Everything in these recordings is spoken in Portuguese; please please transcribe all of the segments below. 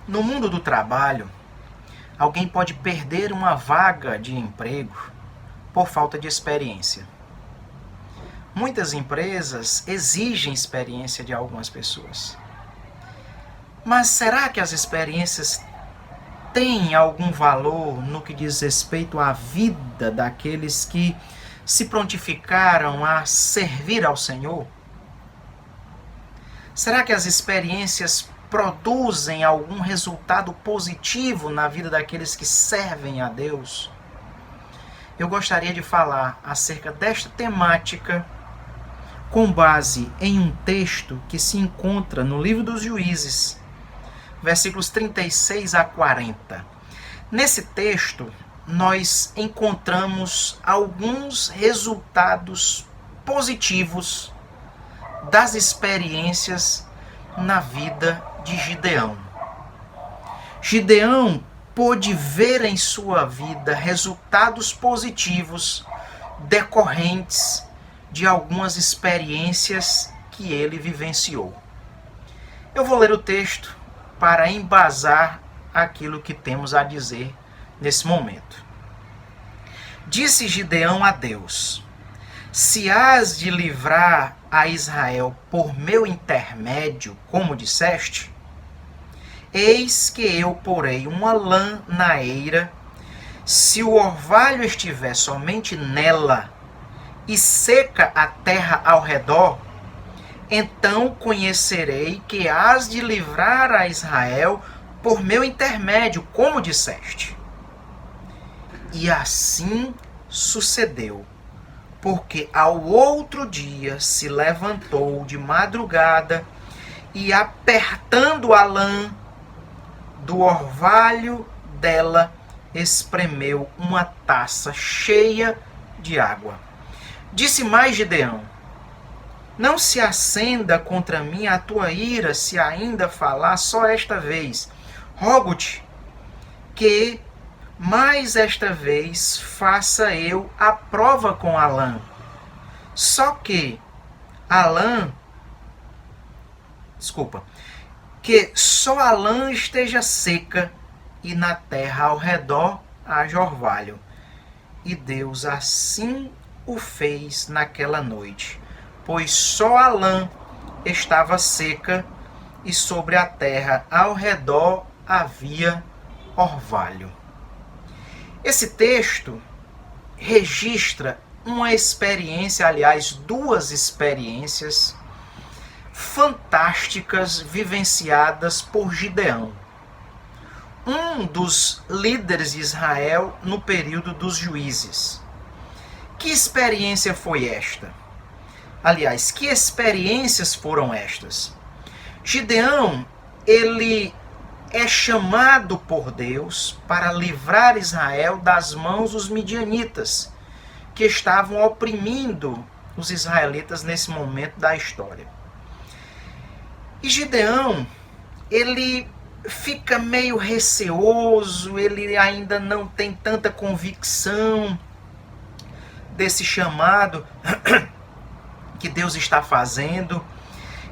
No mundo do trabalho, alguém pode perder uma vaga de emprego por falta de experiência. Muitas empresas exigem experiência de algumas pessoas. Mas será que as experiências têm algum valor no que diz respeito à vida daqueles que se prontificaram a servir ao Senhor? Será que as experiências produzem algum resultado positivo na vida daqueles que servem a Deus? Eu gostaria de falar acerca desta temática com base em um texto que se encontra no livro dos Juízes, versículos 36 a 40. Nesse texto, nós encontramos alguns resultados positivos das experiências na vida de Gideão. Gideão pôde ver em sua vida resultados positivos decorrentes de algumas experiências que ele vivenciou. Eu vou ler o texto para embasar aquilo que temos a dizer nesse momento. Disse Gideão a Deus: se hás de livrar a Israel por meu intermédio, como disseste, eis que eu porei uma lã na eira, se o orvalho estiver somente nela e seca a terra ao redor, então conhecerei que hás de livrar a Israel por meu intermédio, como disseste. E assim sucedeu, porque ao outro dia se levantou de madrugada e, apertando a lã do orvalho dela, espremeu uma taça cheia de água. Disse mais Gideão: não se acenda contra mim a tua ira, se ainda falar só esta vez. Rogo-te que mais esta vez faça eu a prova com a lã. Só que a lã, que só a lã esteja seca e na terra ao redor haja orvalho. E Deus assim o fez naquela noite, pois só a lã estava seca e sobre a terra ao redor havia orvalho. Esse texto registra uma experiência, aliás, duas experiências fantásticas vivenciadas por Gideão, um dos líderes de Israel no período dos juízes. Que experiência foi esta? Aliás, que experiências foram estas? Gideão, ele é chamado por Deus para livrar Israel das mãos dos midianitas, que estavam oprimindo os israelitas nesse momento da história. E Gideão, ele fica meio receoso, ele ainda não tem tanta convicção desse chamado que Deus está fazendo.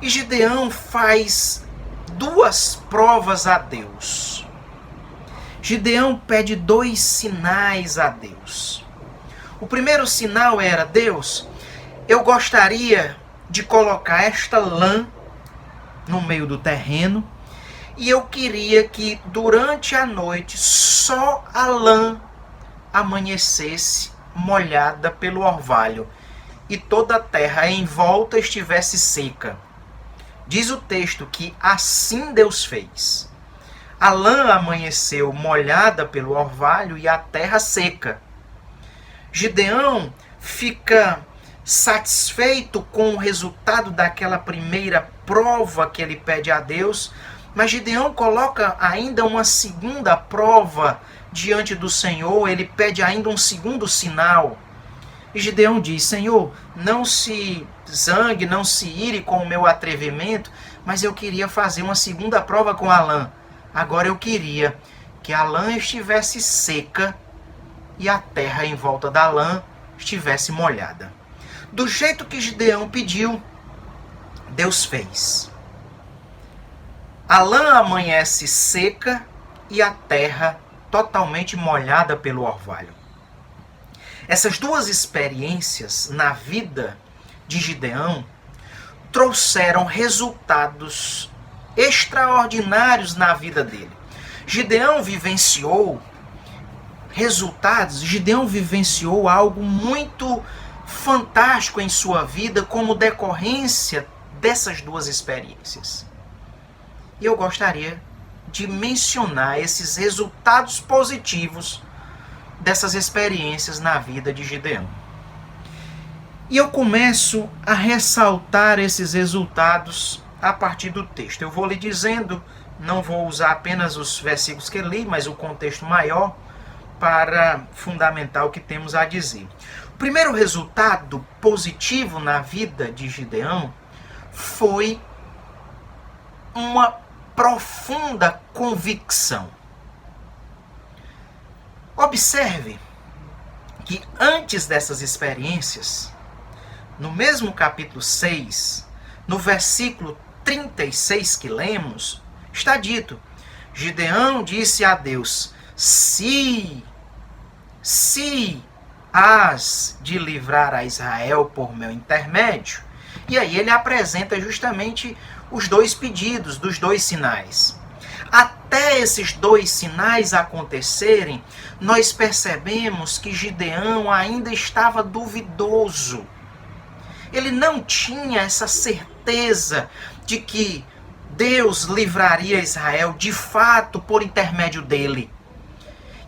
E Gideão faz duas provas a Deus. Gideão pede dois sinais a Deus. O primeiro sinal era: Deus, eu gostaria de colocar esta lã no meio do terreno e eu queria que durante a noite só a lã amanhecesse molhada pelo orvalho e toda a terra em volta estivesse seca. Diz o texto que assim Deus fez. A lã amanheceu molhada pelo orvalho e a terra seca. Gideão fica satisfeito com o resultado daquela primeira prova que ele pede a Deus, mas Gideão coloca ainda uma segunda prova diante do Senhor, ele pede ainda um segundo sinal. E Gideão diz: Senhor, não se zangue, não se ire com o meu atrevimento, mas eu queria fazer uma segunda prova com a lã. Agora eu queria que a lã estivesse seca e a terra em volta da lã estivesse molhada. Do jeito que Gideão pediu, Deus fez. A lã amanhece seca e a terra totalmente molhada pelo orvalho. Essas duas experiências na vida de Gideão trouxeram resultados extraordinários na vida dele. Gideão vivenciou algo muito fantástico em sua vida como decorrência dessas duas experiências. E eu gostaria de mencionar esses resultados positivos dessas experiências na vida de Gideão. E eu começo a ressaltar esses resultados a partir do texto. Eu vou lhe dizendo, não vou usar apenas os versículos que li, mas o contexto maior para fundamentar o que temos a dizer. O primeiro resultado positivo na vida de Gideão foi uma profunda convicção. Observe que antes dessas experiências, no mesmo capítulo 6, no versículo 36 que lemos, está dito: Gideão disse a Deus: se hás de livrar a Israel por meu intermédio. E aí ele apresenta justamente os dois pedidos, dos dois sinais. Até esses dois sinais acontecerem, nós percebemos que Gideão ainda estava duvidoso. Ele não tinha essa certeza de que Deus livraria Israel de fato por intermédio dele.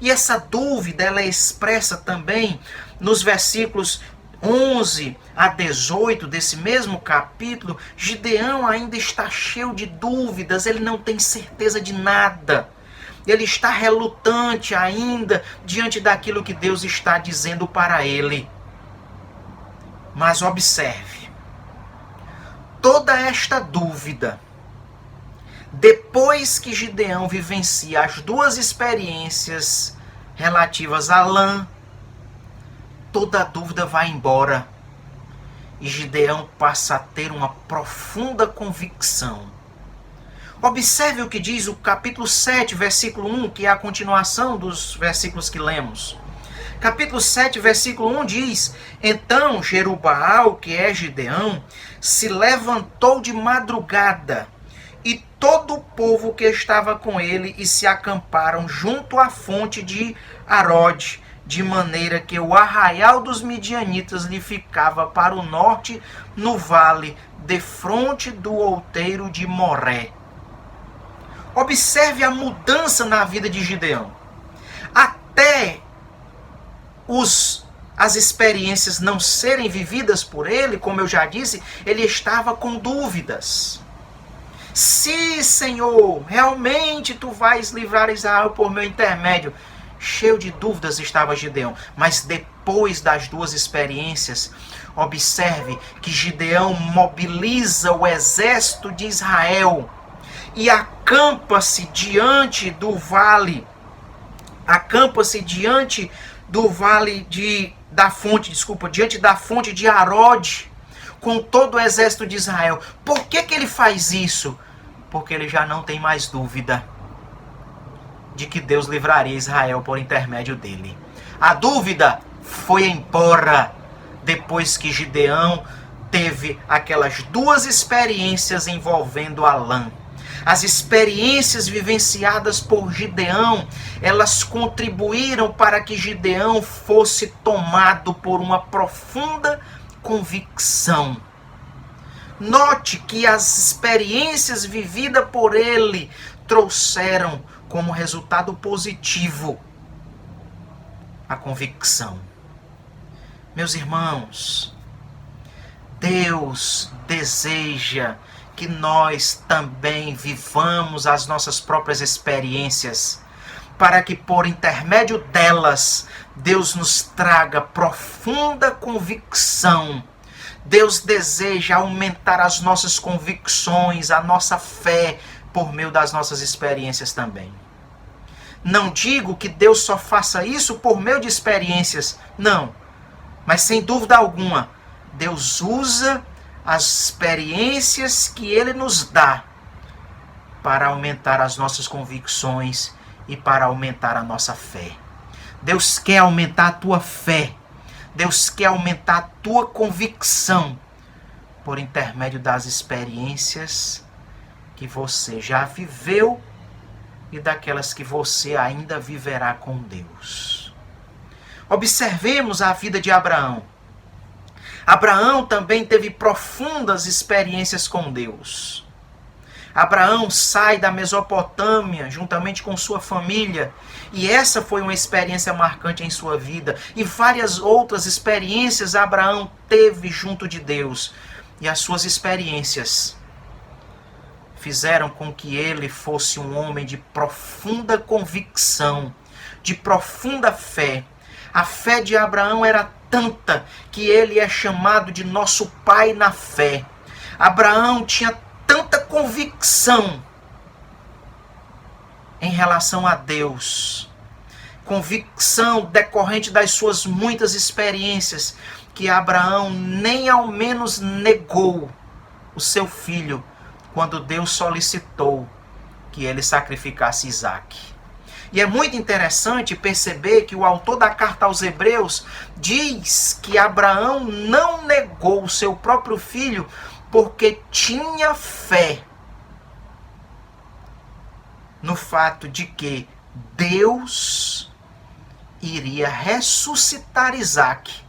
E essa dúvida ela é expressa também nos versículos 11 a 18 desse mesmo capítulo. Gideão ainda está cheio de dúvidas, ele não tem certeza de nada. Ele está relutante ainda diante daquilo que Deus está dizendo para ele. Mas observe, toda esta dúvida, depois que Gideão vivencia as duas experiências relativas à lã, toda a dúvida vai embora e Gideão passa a ter uma profunda convicção. Observe o que diz o capítulo 7, versículo 1, que é a continuação dos versículos que lemos. Capítulo 7, versículo 1 diz: Então Jerubaal, que é Gideão, se levantou de madrugada, e todo o povo que estava com ele, e se acamparam junto à fonte de Arode, de maneira que o arraial dos midianitas lhe ficava para o norte, no vale, defronte do outeiro de Moré. Observe a mudança na vida de Gideão. Até as experiências não serem vividas por ele, como eu já disse, ele estava com dúvidas. Se, Senhor, realmente tu vais livrar Israel por meu intermédio, cheio de dúvidas estava Gideão. Mas depois das duas experiências, observe que Gideão mobiliza o exército de Israel e acampa-se diante do vale, diante da fonte de Arode, com todo o exército de Israel. Por que ele faz isso? Porque ele já não tem mais dúvida de que Deus livraria Israel por intermédio dele. A dúvida foi embora depois que Gideão teve aquelas duas experiências envolvendo a lã. As experiências vivenciadas por Gideão, elas contribuíram para que Gideão fosse tomado por uma profunda convicção. Note que as experiências vividas por ele trouxeram como resultado positivo a convicção. Meus irmãos, Deus deseja que nós também vivamos as nossas próprias experiências, para que por intermédio delas, Deus nos traga profunda convicção. Deus deseja aumentar as nossas convicções, a nossa fé, por meio das nossas experiências também. Não digo que Deus só faça isso por meio de experiências, não. Mas sem dúvida alguma, Deus usa as experiências que Ele nos dá para aumentar as nossas convicções e para aumentar a nossa fé. Deus quer aumentar a tua fé. Deus quer aumentar a tua convicção por intermédio das experiências que você já viveu e daquelas que você ainda viverá com Deus. Observemos a vida de Abraão. Abraão também teve profundas experiências com Deus. Abraão sai da Mesopotâmia juntamente com sua família, e essa foi uma experiência marcante em sua vida. E várias outras experiências Abraão teve junto de Deus. E as suas experiências fizeram com que ele fosse um homem de profunda convicção, de profunda fé. A fé de Abraão era tanta que ele é chamado de nosso pai na fé. Abraão tinha tanta convicção em relação a Deus, convicção decorrente das suas muitas experiências, que Abraão nem ao menos negou o seu filho quando Deus solicitou que ele sacrificasse Isaque. E é muito interessante perceber que o autor da carta aos Hebreus diz que Abraão não negou o seu próprio filho porque tinha fé no fato de que Deus iria ressuscitar Isaque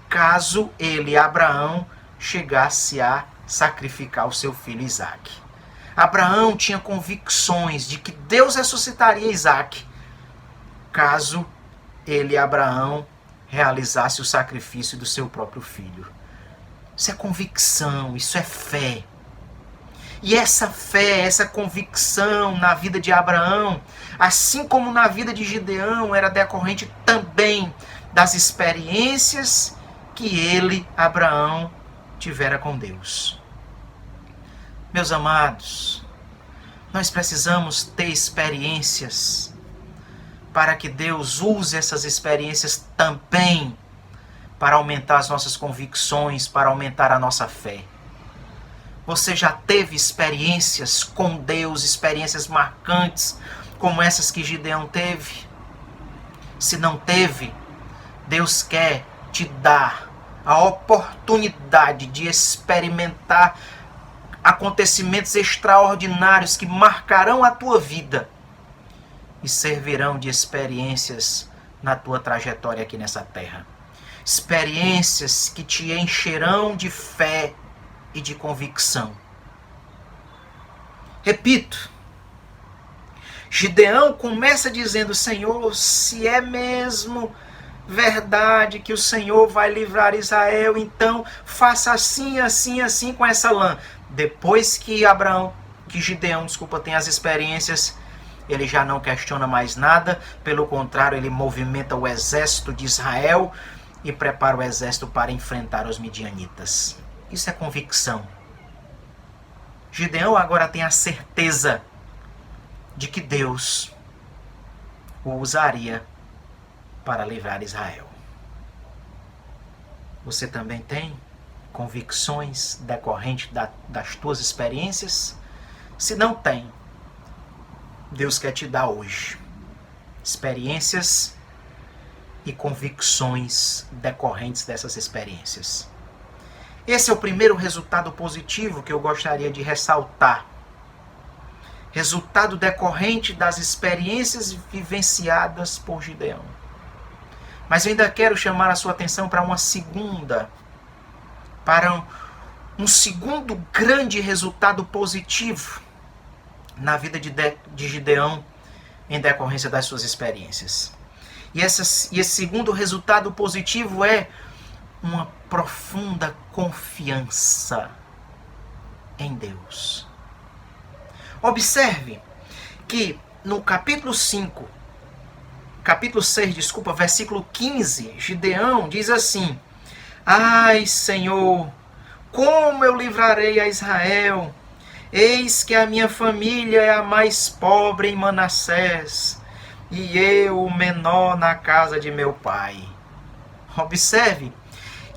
caso ele, Abraão, chegasse a sacrificar o seu filho Isaque. Abraão tinha convicções de que Deus ressuscitaria Isaque caso ele, Abraão, realizasse o sacrifício do seu próprio filho. Isso é convicção, isso é fé. E essa fé, essa convicção na vida de Abraão, assim como na vida de Gideão, era decorrente também das experiências que ele, Abraão, tivera com Deus. Meus amados, nós precisamos ter experiências para que Deus use essas experiências também para aumentar as nossas convicções, para aumentar a nossa fé. Você já teve experiências com Deus, experiências marcantes, como essas que Gideão teve? Se não teve, Deus quer te dar a oportunidade de experimentar acontecimentos extraordinários que marcarão a tua vida e servirão de experiências na tua trajetória aqui nessa terra. Experiências que te encherão de fé e de convicção. Repito, Gideão começa dizendo: Senhor, se é mesmo verdade que o Senhor vai livrar Israel, então faça assim, assim, assim com essa lã. Depois que Gideão tem as experiências, ele já não questiona mais nada, pelo contrário, ele movimenta o exército de Israel e prepara o exército para enfrentar os midianitas. Isso é convicção. Gideão agora tem a certeza de que Deus o usaria para livrar Israel. Você também tem convicções decorrentes das tuas experiências? Se não tem, Deus quer te dar hoje experiências e convicções decorrentes dessas experiências. Esse é o primeiro resultado positivo que eu gostaria de ressaltar. Resultado decorrente das experiências vivenciadas por Gideão. Mas eu ainda quero chamar a sua atenção para um segundo grande resultado positivo na vida de Gideão em decorrência das suas experiências. E esse segundo resultado positivo é uma profunda confiança em Deus. Observe que no capítulo 6, versículo 15, Gideão diz assim: Ai, Senhor, como eu livrarei a Israel? Eis que a minha família é a mais pobre em Manassés, e eu o menor na casa de meu pai. Observe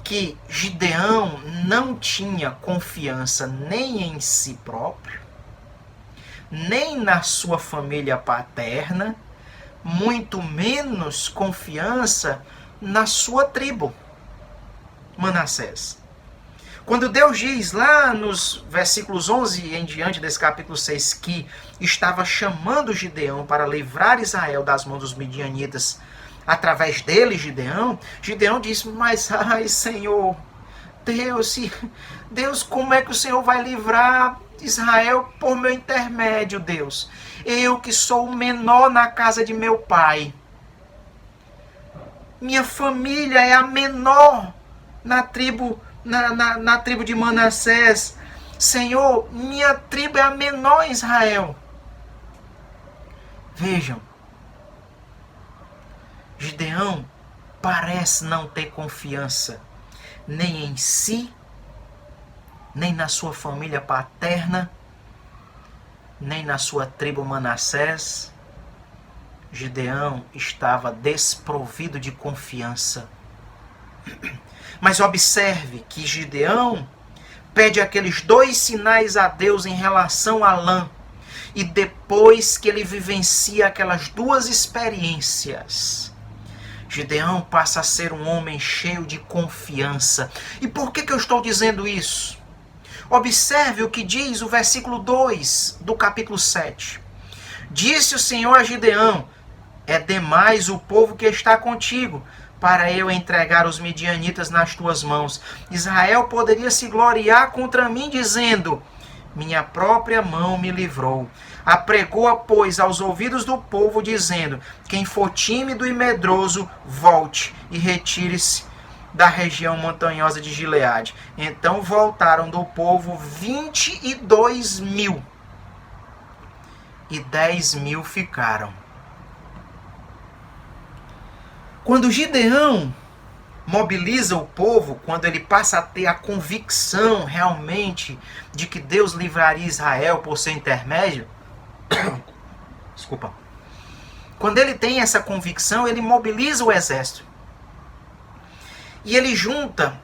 que Gideão não tinha confiança nem em si próprio, nem na sua família paterna, muito menos confiança na sua tribo, Manassés. Quando Deus diz lá nos versículos 11 em diante desse capítulo 6 que estava chamando Gideão para livrar Israel das mãos dos midianitas, através dele, Gideão diz, mas ai Senhor, Deus, como é que o Senhor vai livrar Israel por meu intermédio, Deus? Eu que sou o menor na casa de meu pai. Minha família é a menor na tribo de Manassés. Senhor, minha tribo é a menor em Israel. Vejam, Gideão parece não ter confiança nem em si, nem na sua família paterna, nem na sua tribo Manassés. Gideão estava desprovido de confiança. Mas observe que Gideão pede aqueles 2 sinais a Deus em relação à lã. E depois que ele vivencia aquelas 2 experiências, Gideão passa a ser um homem cheio de confiança. E por que eu estou dizendo isso? Observe o que diz o versículo 2 do capítulo 7. Disse o Senhor a Gideão, é demais o povo que está contigo, para eu entregar os midianitas nas tuas mãos. Israel poderia se gloriar contra mim, dizendo, minha própria mão me livrou. Apregoa, pois, aos ouvidos do povo, dizendo, quem for tímido e medroso, volte e retire-se da região montanhosa de Gileade. Então voltaram do povo 22.000, e 10.000 ficaram. Quando Gideão mobiliza o povo, quando ele passa a ter a convicção realmente de que Deus livraria Israel por seu intermédio, desculpa. Quando ele tem essa convicção, ele mobiliza o exército. E ele junta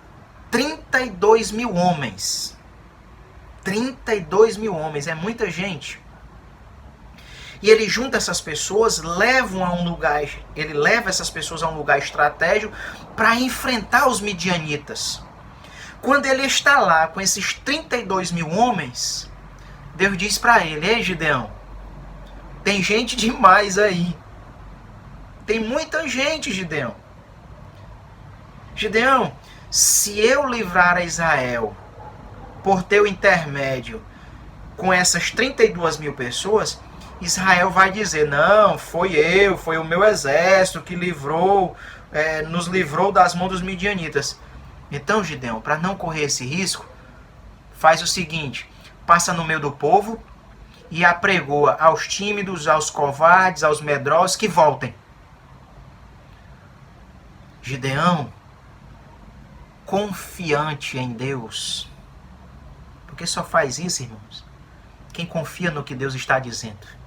32.000 homens. 32.000 homens, é muita gente. E ele junta essas pessoas, ele leva essas pessoas a um lugar estratégico para enfrentar os midianitas. Quando ele está lá com esses 32.000 homens, Deus diz para ele, ei Gideão, tem gente demais aí. Tem muita gente, Gideão. Gideão, se eu livrar a Israel por teu intermédio com essas 32.000 pessoas, Israel vai dizer, não, foi o meu exército que nos livrou das mãos dos midianitas. Então, Gideão, para não correr esse risco, faz o seguinte, passa no meio do povo e apregoa aos tímidos, aos covardes, aos medrosos que voltem. Gideão, confiante em Deus, porque só faz isso, irmãos, quem confia no que Deus está dizendo.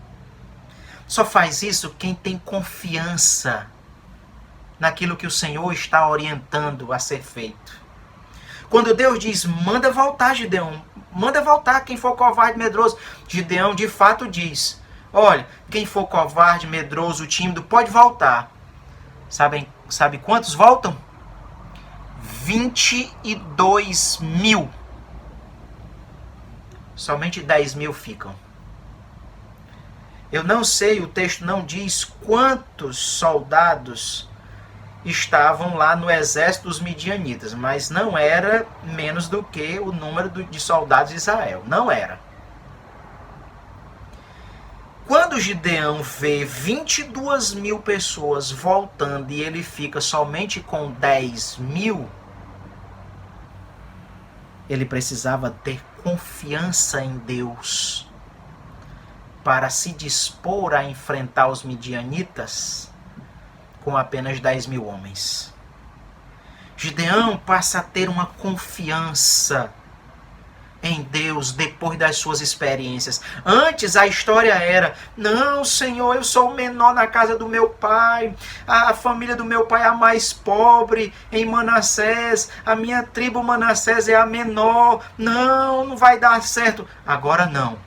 Só faz isso quem tem confiança naquilo que o Senhor está orientando a ser feito. Quando Deus diz, manda voltar, Gideão, manda voltar quem for covarde, medroso, Gideão de fato diz, olha, quem for covarde, medroso, tímido, pode voltar. Sabe quantos voltam? 22.000. Somente 10.000 ficam. Eu não sei, o texto não diz quantos soldados estavam lá no exército dos midianitas, mas não era menos do que o número de soldados de Israel. Não era. Quando Gideão vê 22.000 pessoas voltando e ele fica somente com 10.000, ele precisava ter confiança em Deus para se dispor a enfrentar os midianitas com apenas 10.000 homens. Gideão passa a ter uma confiança em Deus depois das suas experiências. Antes a história era, não, Senhor, eu sou o menor na casa do meu pai, a família do meu pai é a mais pobre em Manassés, a minha tribo Manassés é a menor, não vai dar certo. Agora não.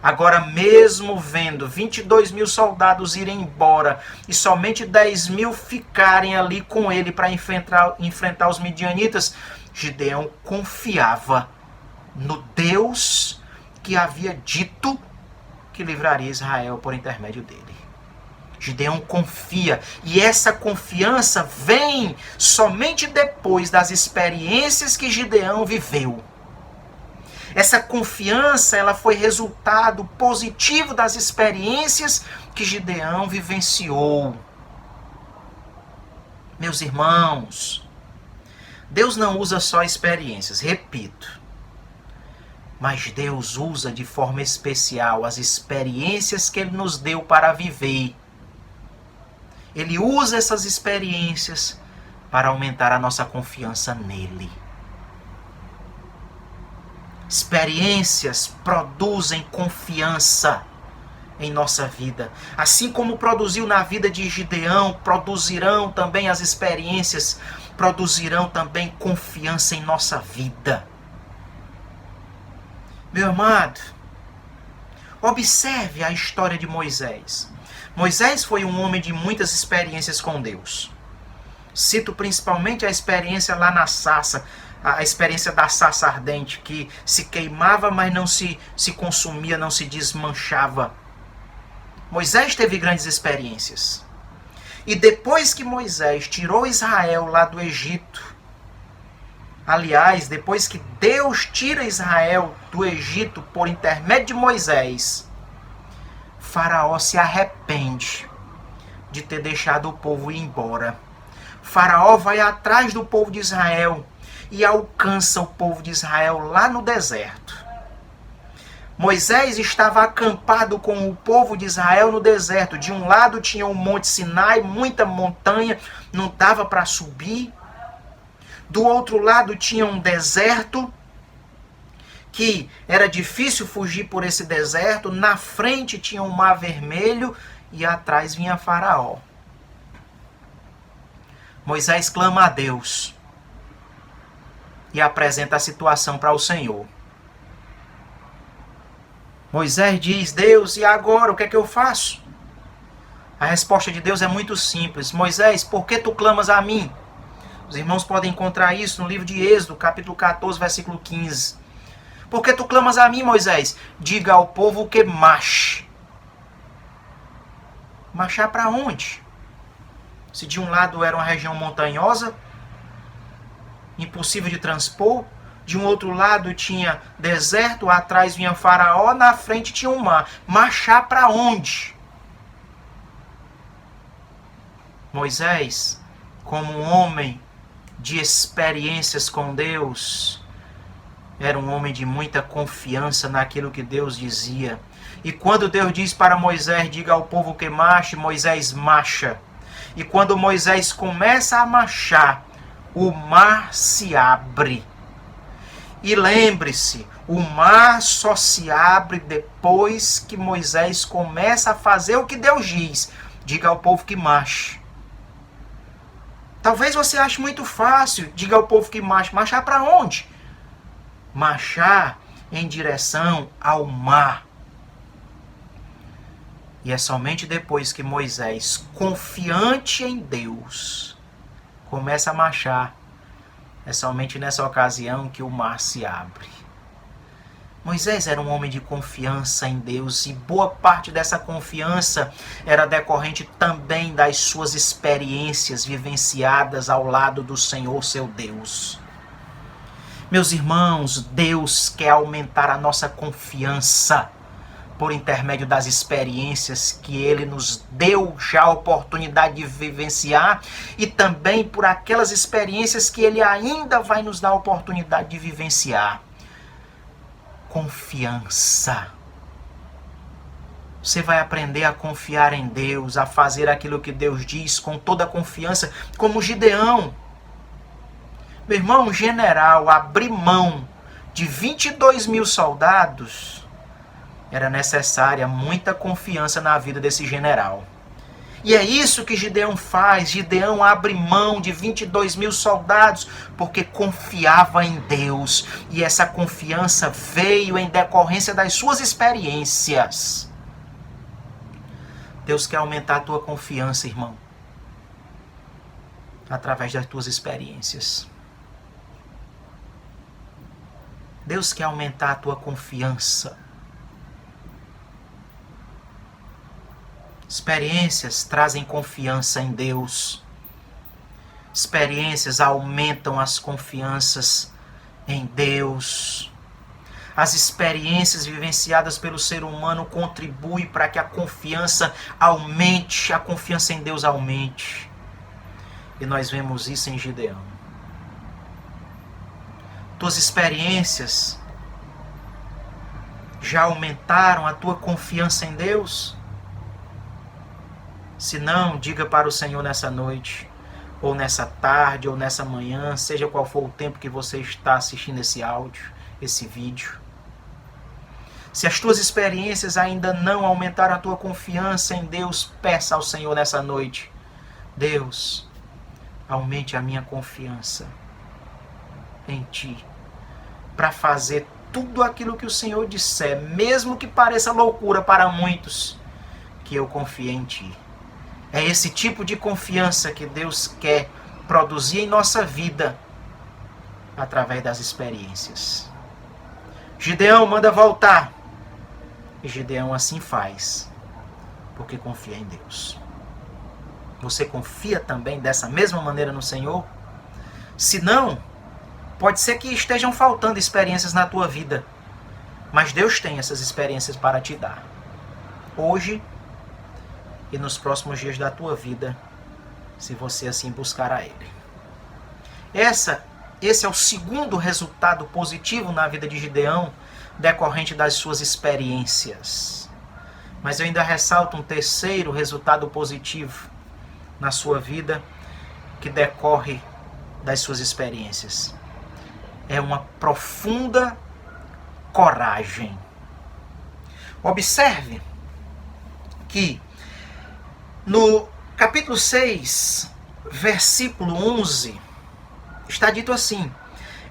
Agora, mesmo vendo 22 mil soldados irem embora e somente 10 mil ficarem ali com ele para enfrentar os midianitas, Gideão confiava no Deus que havia dito que livraria Israel por intermédio dele. Gideão confia, e essa confiança vem somente depois das experiências que Gideão viveu. Essa confiança, ela foi resultado positivo das experiências que Gideão vivenciou. Meus irmãos, Deus não usa só experiências, repito. Mas Deus usa de forma especial as experiências que Ele nos deu para viver. Ele usa essas experiências para aumentar a nossa confiança nele. Experiências produzem confiança em nossa vida. Assim como produziu na vida de Gideão, produzirão também as experiências, produzirão também confiança em nossa vida. Meu amado, observe a história de Moisés. Moisés foi um homem de muitas experiências com Deus. Cito principalmente a experiência lá na sarça, a experiência da sarça ardente, que se queimava, mas não se consumia, não se desmanchava. Moisés teve grandes experiências. E depois que Moisés tirou Israel lá do Egito, aliás, depois que Deus tira Israel do Egito por intermédio de Moisés, Faraó se arrepende de ter deixado o povo ir embora. Faraó vai atrás do povo de Israel e alcança o povo de Israel lá no deserto. Moisés estava acampado com o povo de Israel no deserto. De um lado tinha o Monte Sinai, muita montanha, não dava para subir. Do outro lado tinha um deserto, que era difícil fugir por esse deserto. Na frente tinha um mar vermelho e atrás vinha Faraó. Moisés clama a Deus e apresenta a situação para o Senhor. Moisés diz: Deus, e agora? O que é que eu faço? A resposta de Deus é muito simples. Moisés, por que tu clamas a mim? Os irmãos podem encontrar isso no livro de Êxodo, capítulo 14, versículo 15. Por que tu clamas a mim, Moisés? Diga ao povo que marche. Marchar para onde? Se de um lado era uma região montanhosa, impossível de transpor, de um outro lado tinha deserto, atrás vinha Faraó, na frente tinha um mar. Marchar para onde? Moisés, como um homem de experiências com Deus, era um homem de muita confiança naquilo que Deus dizia. E quando Deus diz para Moisés, diga ao povo que marche, Moisés marcha. E quando Moisés começa a marchar, o mar se abre. E lembre-se, o mar só se abre depois que Moisés começa a fazer o que Deus diz. Diga ao povo que marche. Talvez você ache muito fácil, diga ao povo que marche. Marchar para onde? Marchar em direção ao mar. E é somente depois que Moisés, confiante em Deus, começa a marchar, é somente nessa ocasião que o mar se abre. Moisés era um homem de confiança em Deus, e boa parte dessa confiança era decorrente também das suas experiências vivenciadas ao lado do Senhor, seu Deus. Meus irmãos, Deus quer aumentar a nossa confiança por intermédio das experiências que Ele nos deu já a oportunidade de vivenciar, e também por aquelas experiências que Ele ainda vai nos dar a oportunidade de vivenciar. Confiança. Você vai aprender a confiar em Deus, a fazer aquilo que Deus diz com toda a confiança, como Gideão. Meu irmão, um general abrir mão de 22 mil soldados, era necessária muita confiança na vida desse general. E é isso que Gideão faz. Gideão abre mão de 22.000 soldados porque confiava em Deus. E essa confiança veio em decorrência das suas experiências. Deus quer aumentar a tua confiança, irmão, através das tuas experiências. Deus quer aumentar a tua confiança. Experiências trazem confiança em Deus. Experiências aumentam as confianças em Deus. As experiências vivenciadas pelo ser humano contribuem para que a confiança aumente, a confiança em Deus aumente. E nós vemos isso em Gideão. Tuas experiências já aumentaram a tua confiança em Deus? Se não, diga para o Senhor nessa noite, ou nessa tarde, ou nessa manhã, seja qual for o tempo que você está assistindo esse áudio, esse vídeo. Se as tuas experiências ainda não aumentaram a tua confiança em Deus, peça ao Senhor nessa noite: Deus, aumente a minha confiança em Ti, para fazer tudo aquilo que o Senhor disser, mesmo que pareça loucura para muitos, que eu confie em Ti. É esse tipo de confiança que Deus quer produzir em nossa vida, através das experiências. Gideão manda voltar. E Gideão assim faz, porque confia em Deus. Você confia também dessa mesma maneira no Senhor? Se não, pode ser que estejam faltando experiências na tua vida, mas Deus tem essas experiências para te dar. Hoje e nos próximos dias da tua vida, se você assim buscar a Ele. Esse é o segundo resultado positivo na vida de Gideão, decorrente das suas experiências. Mas eu ainda ressalto um terceiro resultado positivo na sua vida, que decorre das suas experiências. É uma profunda coragem. Observe que no capítulo 6, versículo 11, está dito assim: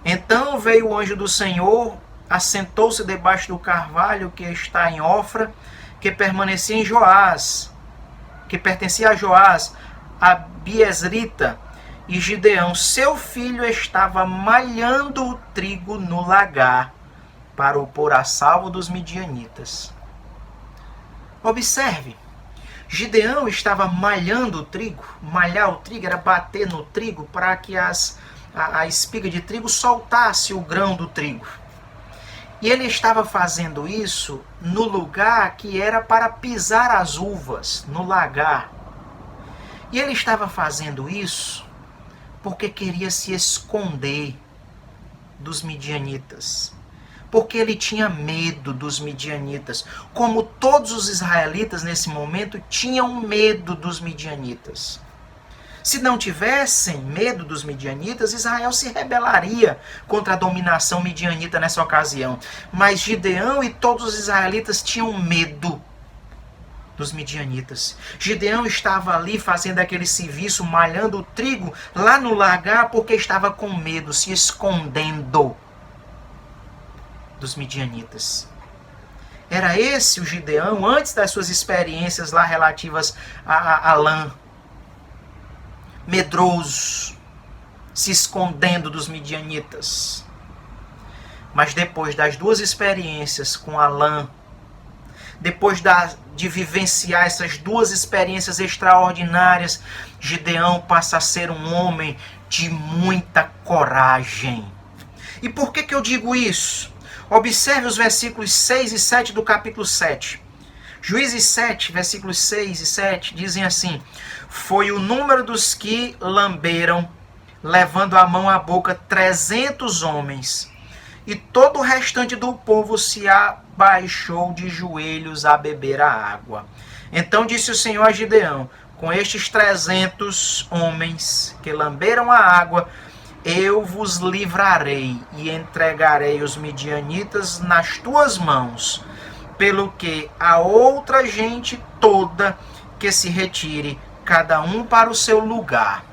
Então veio o anjo do Senhor, assentou-se debaixo do carvalho que está em Ofra, que permanecia em Joás, que pertencia a Joás, a Biesrita, e Gideão, seu filho, estava malhando o trigo no lagar, para o pôr a salvo dos midianitas. Observe, Gideão estava malhando o trigo. Malhar o trigo era bater no trigo para que a espiga de trigo soltasse o grão do trigo. E ele estava fazendo isso no lugar que era para pisar as uvas, no lagar. E ele estava fazendo isso porque queria se esconder dos midianitas. Porque ele tinha medo dos midianitas. Como todos os israelitas nesse momento tinham medo dos midianitas. Se não tivessem medo dos midianitas, Israel se rebelaria contra a dominação midianita nessa ocasião. Mas Gideão e todos os israelitas tinham medo dos midianitas. Gideão estava ali fazendo aquele serviço, malhando o trigo lá no lagar, porque estava com medo, se escondendo dos midianitas. Era esse o Gideão antes das suas experiências lá relativas a lã. Medroso, se escondendo dos midianitas. Mas depois das duas experiências com a lã, depois de vivenciar essas duas experiências extraordinárias, Gideão passa a ser um homem de muita coragem. E por que eu digo isso? Observe os versículos 6 e 7 do capítulo 7. Juízes 7, versículos 6 e 7, dizem assim: Foi o número dos que lamberam, levando a mão à boca 300 homens, e todo o restante do povo se abaixou de joelhos a beber a água. Então disse o Senhor a Gideão: Com estes 300 homens que lamberam a água, eu vos livrarei e entregarei os midianitas nas tuas mãos, pelo que a outra gente toda que se retire cada um para o seu lugar.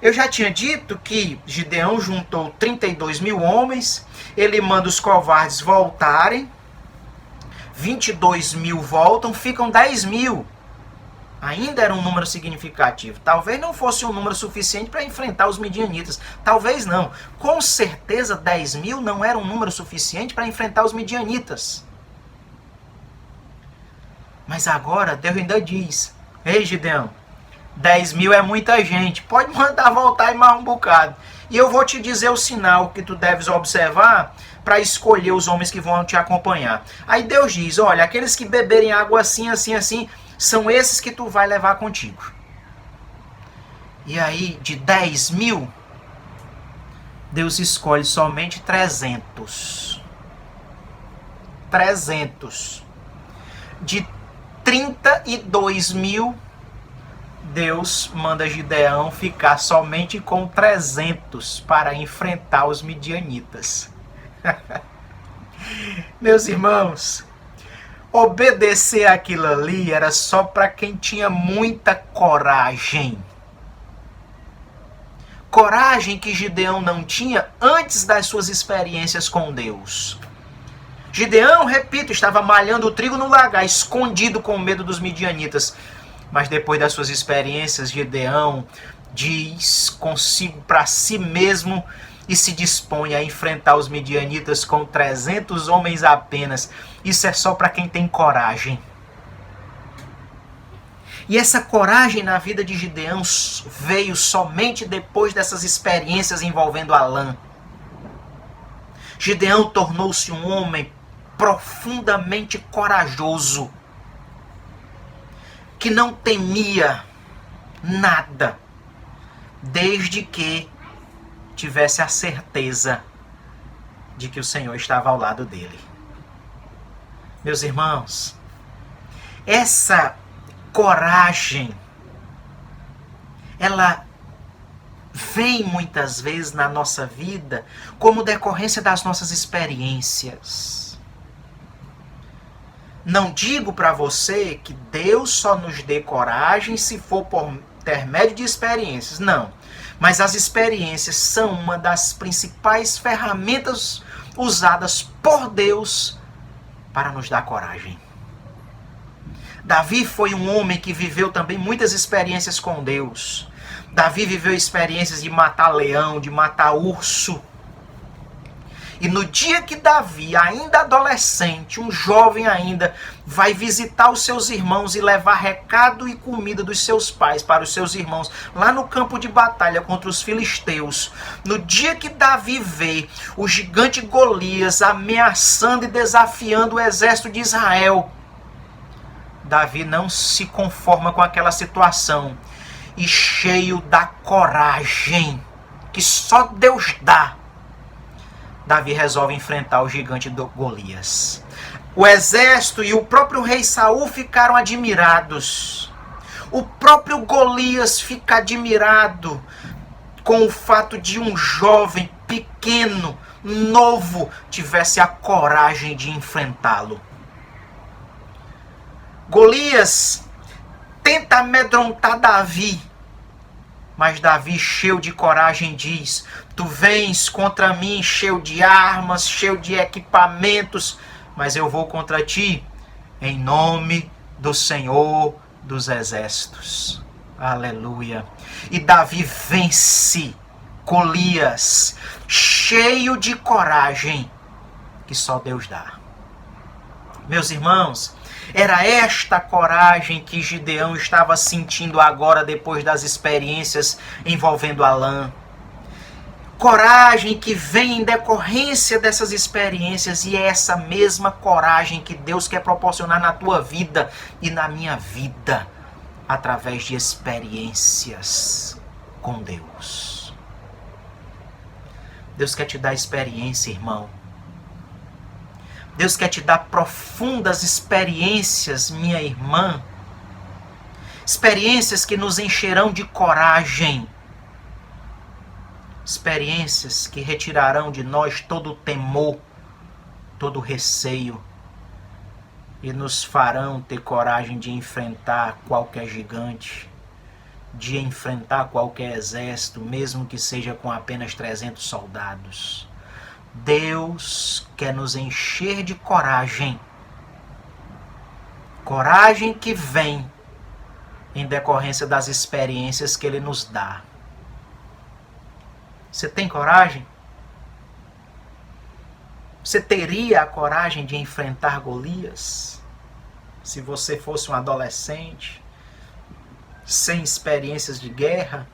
Eu já tinha dito que Gideão juntou 32 mil homens, ele manda os covardes voltarem, 22 mil voltam, ficam 10 mil. Ainda era um número significativo. Talvez não fosse um número suficiente para enfrentar os midianitas. Talvez não. Com certeza 10 mil não era um número suficiente para enfrentar os midianitas. Mas agora Deus ainda diz: ei, Gideão, 10 mil é muita gente. Pode mandar voltar e mais um bocado. E eu vou te dizer o sinal que tu deves observar para escolher os homens que vão te acompanhar. Aí Deus diz: olha, aqueles que beberem água assim, assim, assim, são esses que tu vai levar contigo. E aí, de 10 mil, Deus escolhe somente 300. 300. De 32 mil, Deus manda Gideão ficar somente com 300 para enfrentar os midianitas. Meus irmãos, obedecer aquilo ali era só para quem tinha muita coragem. Coragem que Gideão não tinha antes das suas experiências com Deus. Gideão, repito, estava malhando o trigo no lagar, escondido com medo dos midianitas. Mas depois das suas experiências, Gideão diz consigo para si mesmo e se dispõe a enfrentar os midianitas com 300 homens apenas. Isso é só para quem tem coragem. E essa coragem na vida de Gideão veio somente depois dessas experiências envolvendo a lã. Gideão tornou-se um homem profundamente corajoso, que não temia nada, desde que tivesse a certeza de que o Senhor estava ao lado dele. Meus irmãos, essa coragem, ela vem muitas vezes na nossa vida como decorrência das nossas experiências. Não digo para você que Deus só nos dê coragem se for por intermédio de experiências, não. Mas as experiências são uma das principais ferramentas usadas por Deus para nos dar coragem. Davi foi um homem que viveu também muitas experiências com Deus. Davi viveu experiências de matar leão, de matar urso. E no dia que Davi, ainda adolescente, um jovem ainda, vai visitar os seus irmãos e levar recado e comida dos seus pais para os seus irmãos, lá no campo de batalha contra os filisteus, no dia que Davi vê o gigante Golias ameaçando e desafiando o exército de Israel, Davi não se conforma com aquela situação e, cheio da coragem que só Deus dá, Davi resolve enfrentar o gigante Golias. O exército e o próprio rei Saul ficaram admirados. O próprio Golias fica admirado com o fato de um jovem pequeno, novo, tivesse a coragem de enfrentá-lo. Golias tenta amedrontar Davi, mas Davi, cheio de coragem, diz: tu vens contra mim cheio de armas, cheio de equipamentos, mas eu vou contra ti em nome do Senhor dos Exércitos. Aleluia. E Davi vence Golias, cheio de coragem que só Deus dá. Meus irmãos, era esta coragem que Gideão estava sentindo agora depois das experiências envolvendo a lã. Coragem que vem em decorrência dessas experiências, e é essa mesma coragem que Deus quer proporcionar na tua vida e na minha vida, através de experiências com Deus. Deus quer te dar experiência, irmão. Deus quer te dar profundas experiências, minha irmã. Experiências que nos encherão de coragem. Experiências que retirarão de nós todo o temor, todo o receio. e nos farão ter coragem de enfrentar qualquer gigante, de enfrentar qualquer exército, mesmo que seja com apenas 300 soldados. Deus quer nos encher de coragem. Coragem que vem em decorrência das experiências que Ele nos dá. Você tem coragem? Você teria a coragem de enfrentar Golias? Se você fosse um adolescente, sem experiências de guerra,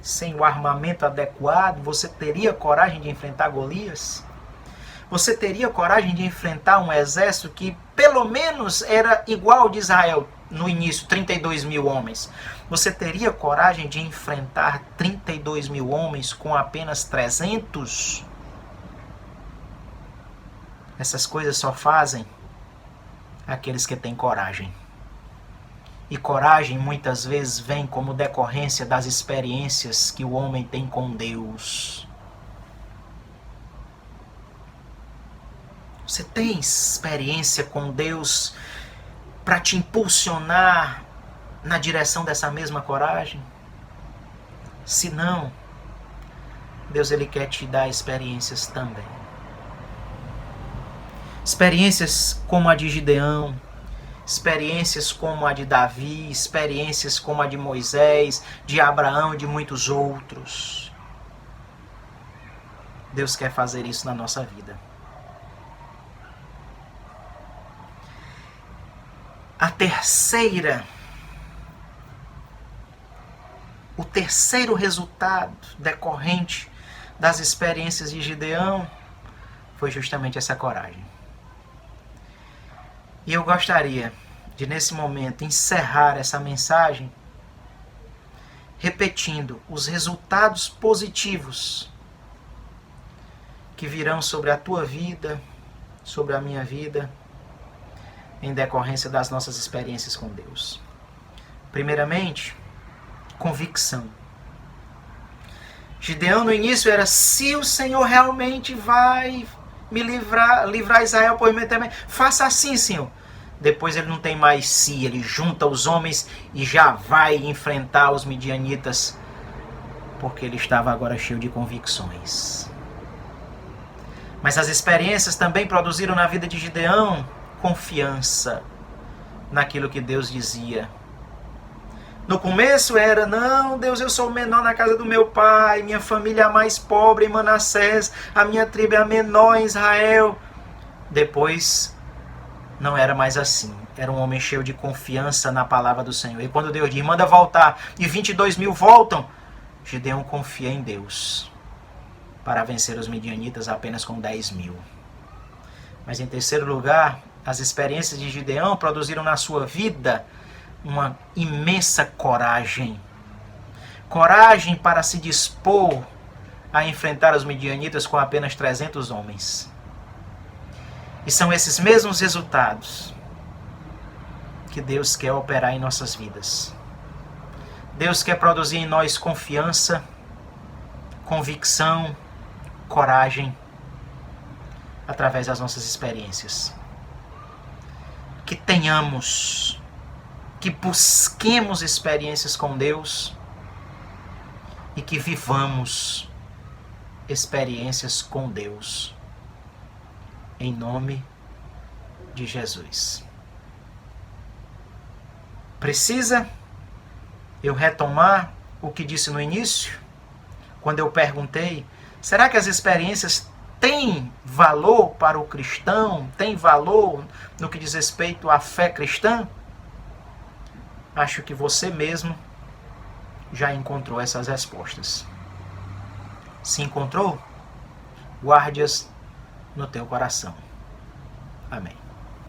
sem o armamento adequado, você teria coragem de enfrentar Golias? Você teria coragem de enfrentar um exército que pelo menos era igual ao de Israel no início, 32 mil homens? Você teria coragem de enfrentar 32 mil homens com apenas 300? Essas coisas só fazem aqueles que têm coragem. E coragem muitas vezes vem como decorrência das experiências que o homem tem com Deus. Você tem experiência com Deus para te impulsionar na direção dessa mesma coragem? Se não, Deus ele quer te dar experiências também. Experiências como a de Gideão, experiências como a de Davi, experiências como a de Moisés, de Abraão e de muitos outros. Deus quer fazer isso na nossa vida. O terceiro resultado decorrente das experiências de Gideão foi justamente essa coragem. E eu gostaria de, nesse momento, encerrar essa mensagem repetindo os resultados positivos que virão sobre a tua vida, sobre a minha vida, em decorrência das nossas experiências com Deus. Primeiramente, convicção. Gideão no início era: se o Senhor realmente vai me livrar Israel por mim também, faça assim, Senhor. Depois ele não tem mais si, ele junta os homens e já vai enfrentar os midianitas, porque ele estava agora cheio de convicções. Mas as experiências também produziram na vida de Gideão confiança naquilo que Deus dizia. No começo era: não, Deus, eu sou o menor na casa do meu pai, minha família é a mais pobre em Manassés, a minha tribo é a menor em Israel. Depois não era mais assim. Era um homem cheio de confiança na palavra do Senhor. E quando Deus diz: manda voltar, e 22 mil voltam, Gideão confia em Deus para vencer os midianitas apenas com 10 mil. Mas em terceiro lugar, as experiências de Gideão produziram na sua vida uma imensa coragem. Coragem para se dispor a enfrentar os midianitas com apenas 300 homens. E são esses mesmos resultados que Deus quer operar em nossas vidas. Deus quer produzir em nós confiança, convicção, coragem, através das nossas experiências. Que tenhamos, que busquemos experiências com Deus e que vivamos experiências com Deus. Em nome de Jesus. Precisa eu retomar o que disse no início? Quando eu perguntei: será que as experiências têm valor para o cristão? Têm valor no que diz respeito à fé cristã? Acho que você mesmo já encontrou essas respostas. Se encontrou, guarde-as no teu coração. Amém.